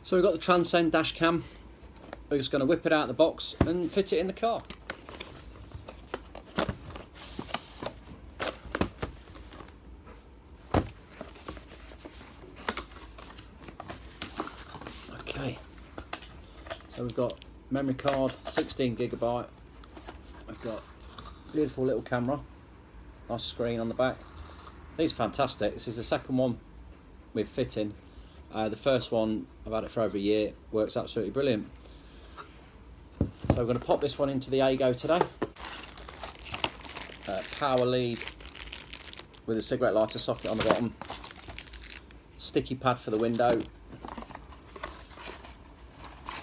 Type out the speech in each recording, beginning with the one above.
So we've got the Trancend dash cam. We're just going to whip it out of the box and fit it in the car. Okay, so we've got memory card, 16GB. We've got beautiful little camera, nice screen on the back. These are fantastic. This is the second one we're fitting. The first one, I've had it for over a year, works absolutely brilliant. So we're going to pop this one into the AYGO today. Power lead with a cigarette lighter socket on the bottom. Sticky pad for the window.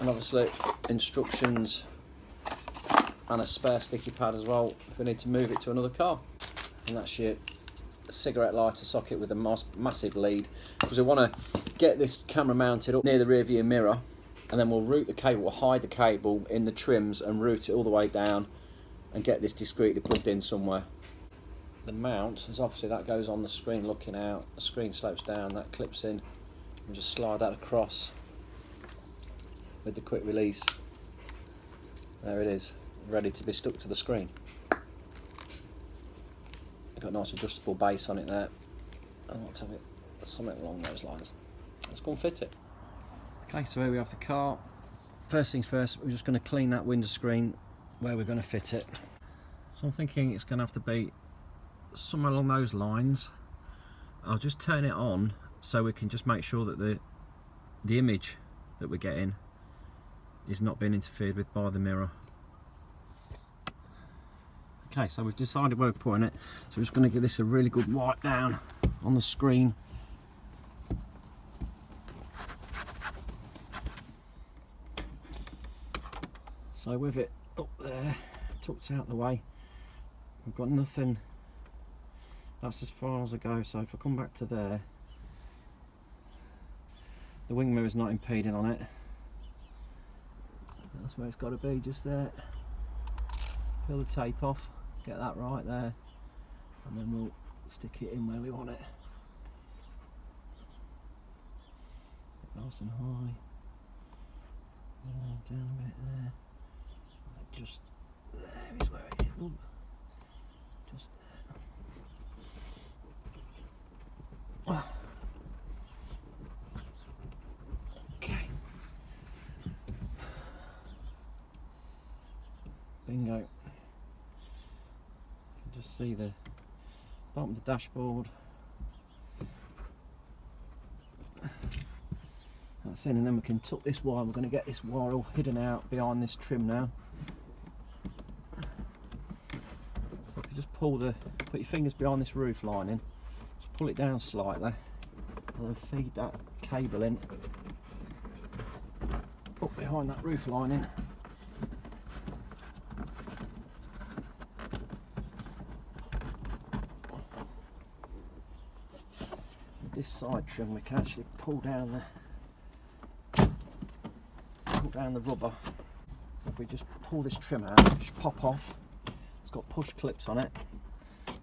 And obviously instructions and a spare sticky pad as well if we need to move it to another car. And that's your cigarette lighter socket with a massive lead, because we want to get this camera mounted up near the rear view mirror, and then we'll route the cable, we'll hide the cable in the trims and route it all the way down and get this discreetly plugged in somewhere. The mount is obviously, that goes on the screen looking out, the screen slopes down, that clips in, and just slide that across with the quick release. There it is, ready to be stuck to the screen. Got a nice adjustable base on it there. I want to have it something along those lines. Let's go and fit it. Okay, so here we have the car. First things first, we're just going to clean that window screen where we're going to fit it. So I'm thinking it's going to have to be somewhere along those lines. I'll just turn it on so we can just make sure that the image that we're getting is not being interfered with by the mirror. Okay, so we've decided where we're putting it, so we're just going to give this a really good wipe down on the screen. So with it up there, tucked out the way, we've got nothing, that's as far as I go. So if I come back to there, the wing mirror's not impeding on it. That's where it's got to be, just there. Peel the tape off. Get that right there, and then we'll stick it in where we want it. Nice and high. Down a bit there. Just there is where it is. Just there. Okay. Bingo. Just see the bottom of the dashboard. That's in, and then we can tuck this wire. We're going to get this wire all hidden out behind this trim now. So if you just put your fingers behind this roof lining, just pull it down slightly, and then feed that cable in up behind that roof lining. This side trim we can actually pull down the rubber. So if we just pull this trim out, just pop off. It's got push clips on it.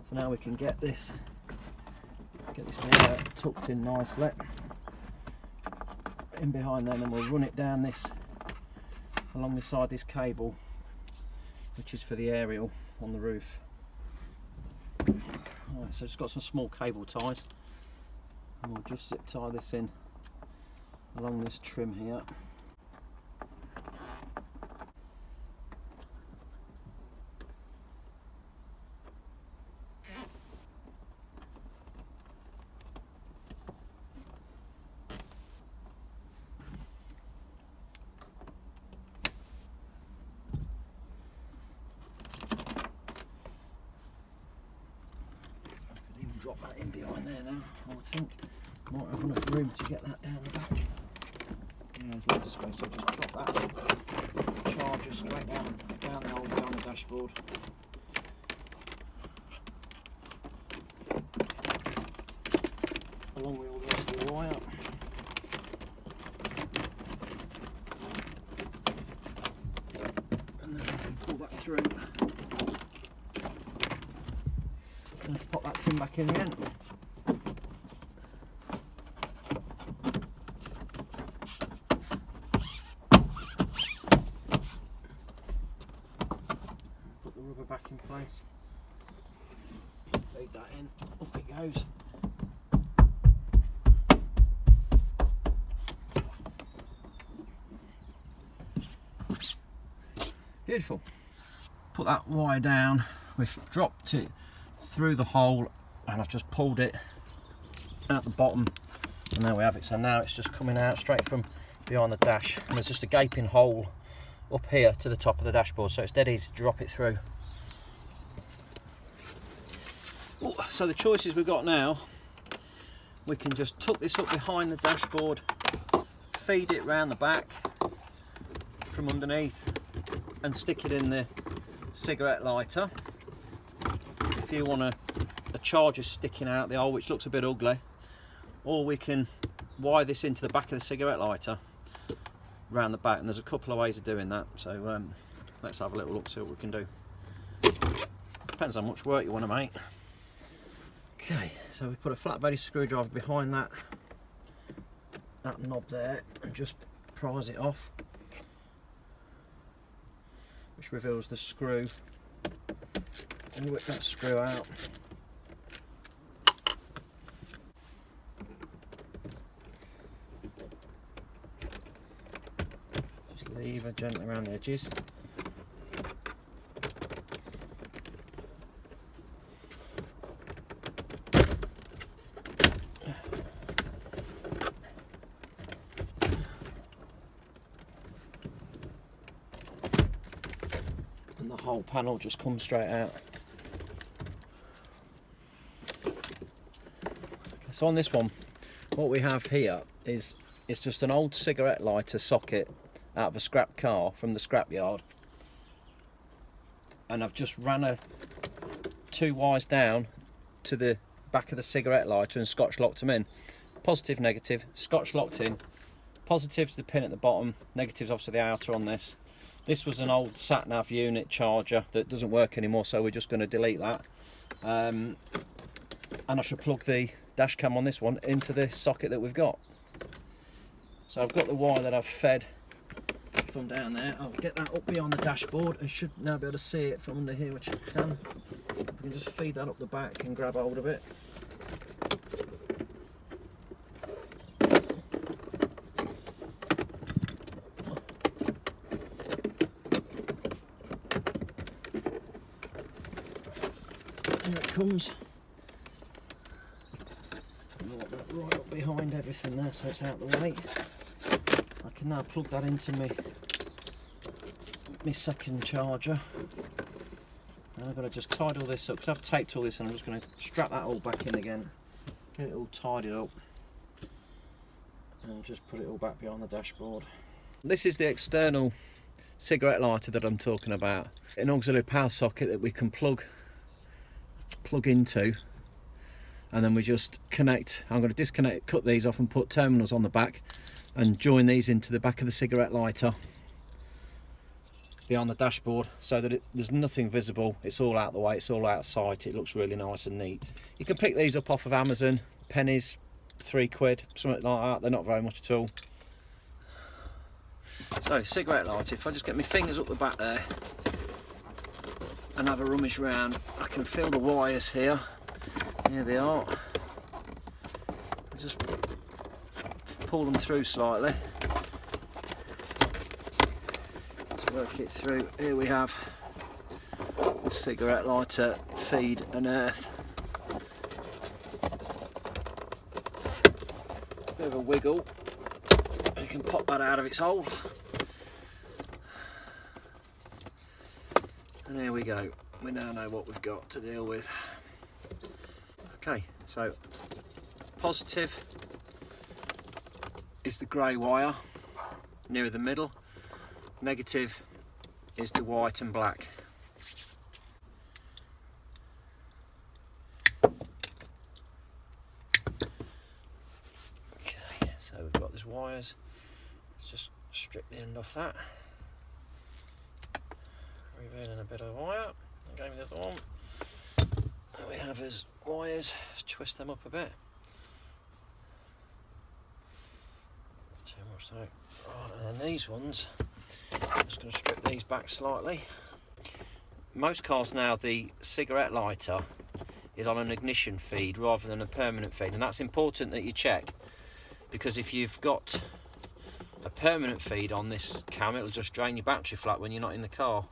So now we can get this mirror tucked in nicely in behind there, and then we'll run it down this along the side this cable, which is for the aerial on the roof. Alright, so it's got some small cable ties. And we'll just zip tie this in along this trim here. I could even drop that in behind there now, I would think. Might have enough room to get that down the back. Yeah, there's loads of space, so just drop that charger straight down the hole down the dashboard. Along with all the rest of the wire. And then I can pull that through. And pop that trim back in again. that in, up it goes. Beautiful. Put that wire down, we've dropped it through the hole and I've just pulled it out the bottom, and there we have it. So now it's just coming out straight from behind the dash, and there's just a gaping hole up here to the top of the dashboard, so it's dead easy to drop it through. Ooh, so the choices we've got now, we can just tuck this up behind the dashboard, feed it round the back from underneath and stick it in the cigarette lighter. If you want a charger sticking out the hole, which looks a bit ugly, or we can wire this into the back of the cigarette lighter round the back, and there's a couple of ways of doing that. So let's have a little look, see what we can do. Depends how much work you want to make. Okay, so we put a flat bedded screwdriver behind that knob there and just prise it off, which reveals the screw, and whip that screw out. Just lever gently around the edges. And the whole panel just comes straight out. So on this one, what we have here is it's just an old cigarette lighter socket out of a scrap car from the scrapyard, and I've just ran two wires down to the back of the cigarette lighter and scotch locked them in. Positive, negative, scotch locked in. Positive's the pin at the bottom, negative's obviously the outer on this. This was an old sat-nav unit charger that doesn't work anymore, so we're just going to delete that. And I should plug the dash cam on this one into the socket that we've got. So I've got the wire that I've fed from down there. I'll get that up beyond the dashboard and should now be able to see it from under here, which I can. We can just feed that up the back and grab hold of it. Here it comes. Right up behind everything there, so it's out of the way. I can now plug that into my second charger. And I've got to just tidy all this up, because I've taped all this, and I'm just going to strap that all back in again, get it all tidied up, and just put it all back behind the dashboard. This is the external cigarette lighter that I'm talking about. An auxiliary power socket that we can plug into, and then we just connect. I'm going to cut these off and put terminals on the back and join these into the back of the cigarette lighter behind the dashboard, so that there's nothing visible, it's all out the way, it's all out of sight, it looks really nice and neat. You can pick these up off of Amazon, pennies, £3, something like that, they're not very much at all. So cigarette lighter, if I just get my fingers up the back there and have a rummage round, I can feel the wires here. Here they are. Just pull them through slightly. Let's work it through. Here we have the cigarette lighter feed and earth. Bit of a wiggle. You can pop that out of its hole. And here we go. We now know what we've got to deal with. Okay, so positive is the grey wire near the middle, negative is the white and black. Okay, so we've got these wires. Let's just strip the end off that, revealing a bit of wire. Again with the other one. What we have is wires, let's twist them up a bit. Too much so. Right, and then these ones, I'm just going to strip these back slightly. Most cars now, the cigarette lighter is on an ignition feed rather than a permanent feed, and that's important that you check, because if you've got a permanent feed on this cam, it'll just drain your battery flat when you're not in the car.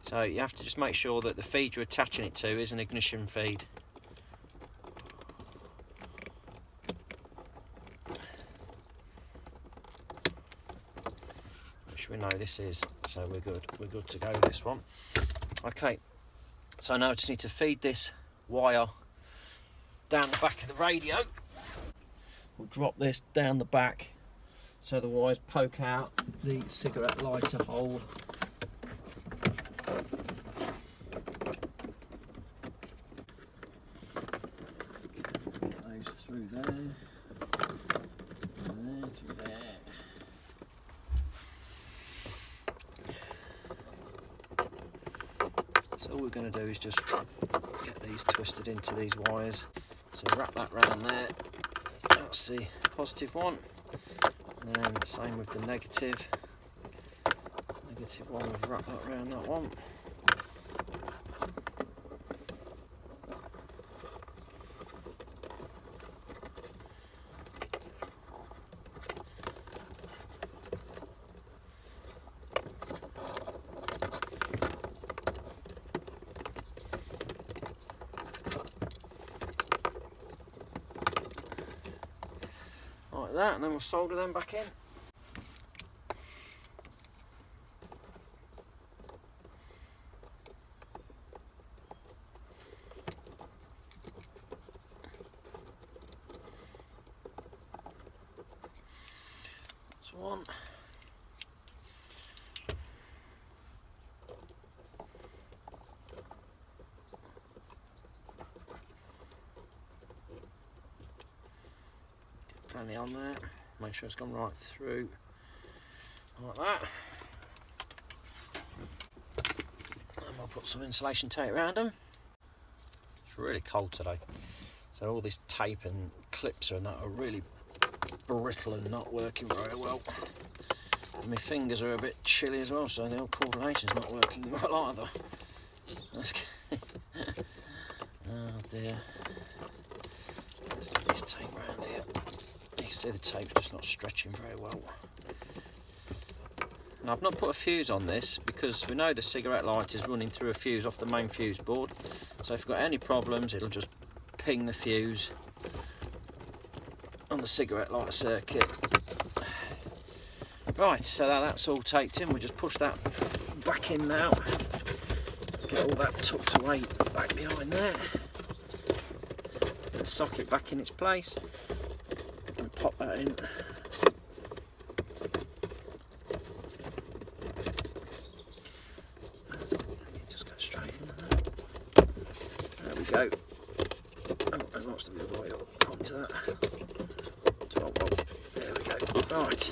So you have to just make sure that the feed you're attaching it to is an ignition feed. Which we know this is, so we're good to go with this one. Okay, so now I just need to feed this wire down the back of the radio. We'll drop this down the back so the wires poke out the cigarette lighter hole. Those through there, and there, through there. So all we're going to do is just get these twisted into these wires. So wrap that round there. That's the positive one. And then same with the negative. Negative one, we've wrapped that round that one. Like that, and then we'll solder them back in. That's one. Plenty on there, make sure it's gone right through, like that. And we'll put some insulation tape around them. It's really cold today, so all this tape and clips and that are really brittle and not working very well. And my fingers are a bit chilly as well, so the old coordination's not working well either. Oh dear. Let's get this tape around here. You can see the tape's just not stretching very well. Now I've not put a fuse on this because we know the cigarette lighter is running through a fuse off the main fuse board. So if we've got any problems, it'll just ping the fuse on the cigarette lighter circuit. Right, so that's all taped in. We'll just push that back in now. Get all that tucked away back behind there. Get the socket back in its place. And pop that in. Just go straight in. There we go. Oh, it wants to be the way up onto that. There we go. Right.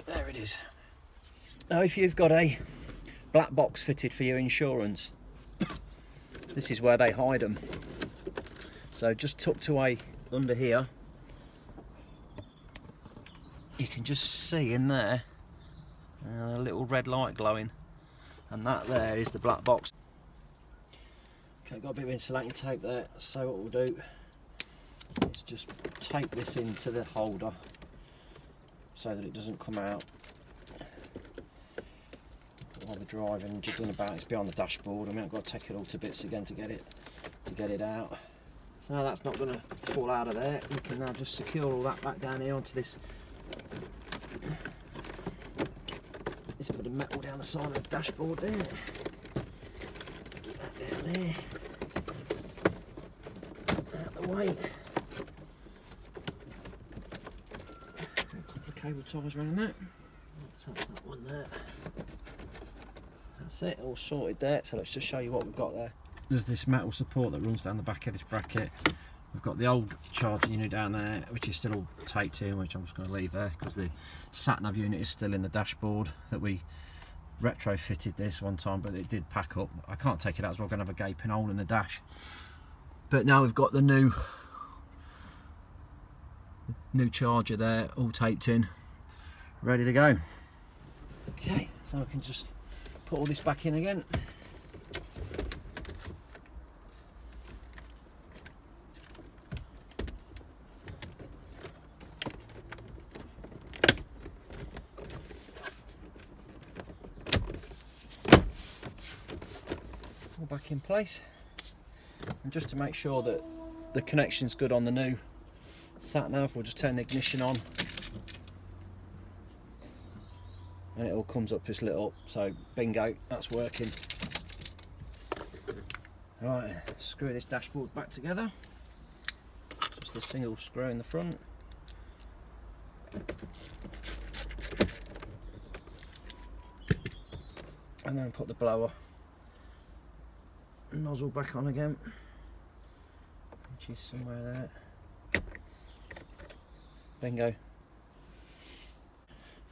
There it is. Now if you've got a black box fitted for your insurance, this is where they hide them. So just tucked away under here, you can just see in there a little red light glowing, and that there is the black box. Okay, got a bit of insulating tape there, so what we'll do is just tape this into the holder so that it doesn't come out while we're driving and jiggling about. It's behind the dashboard and we haven't got to take it all to bits again to get it out. So now that's not going to fall out of there. We can now just secure all that back down here onto this bit of metal down the side of the dashboard there. Get that down there, out the way. A couple of cable ties around that. So that's that one there. That's it, all sorted there. So let's just show you what we've got there. There's this metal support that runs down the back of this bracket. We've got the old charging unit down there, which is still all taped in, which I'm just going to leave there because the sat-nav unit is still in the dashboard. That we retrofitted this one time, but it did pack up. I can't take it out, so we're going to have a gaping hole in the dash. But now we've got the new charger there, all taped in, ready to go. Okay, so I can just put all this back in again. all back in place. And just to make sure that the connection's good on the new sat nav, we'll just turn the ignition on, and it all comes up just lit up. So bingo, that's working. Right, screw this dashboard back together. Just a single screw in the front. And then put the blower nozzle back on again, which is somewhere there. Bingo.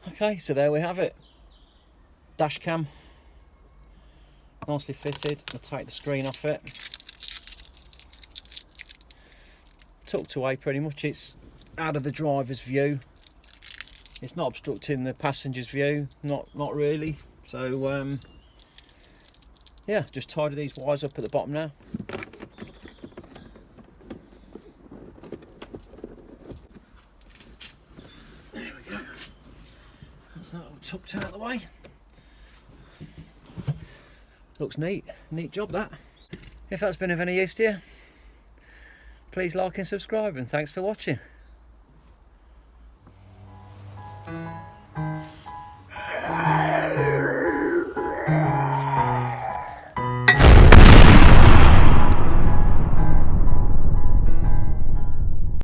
Okay, so there we have it. Dash cam, nicely fitted. I'll take the screen off it. Tucked away pretty much. It's out of the driver's view. It's not obstructing the passenger's view. Not really. So yeah, just tidy these wires up at the bottom now. There we go. That's that all tucked out of the way. Looks neat. Neat job that. If that's been of any use to you, please like and subscribe, and thanks for watching.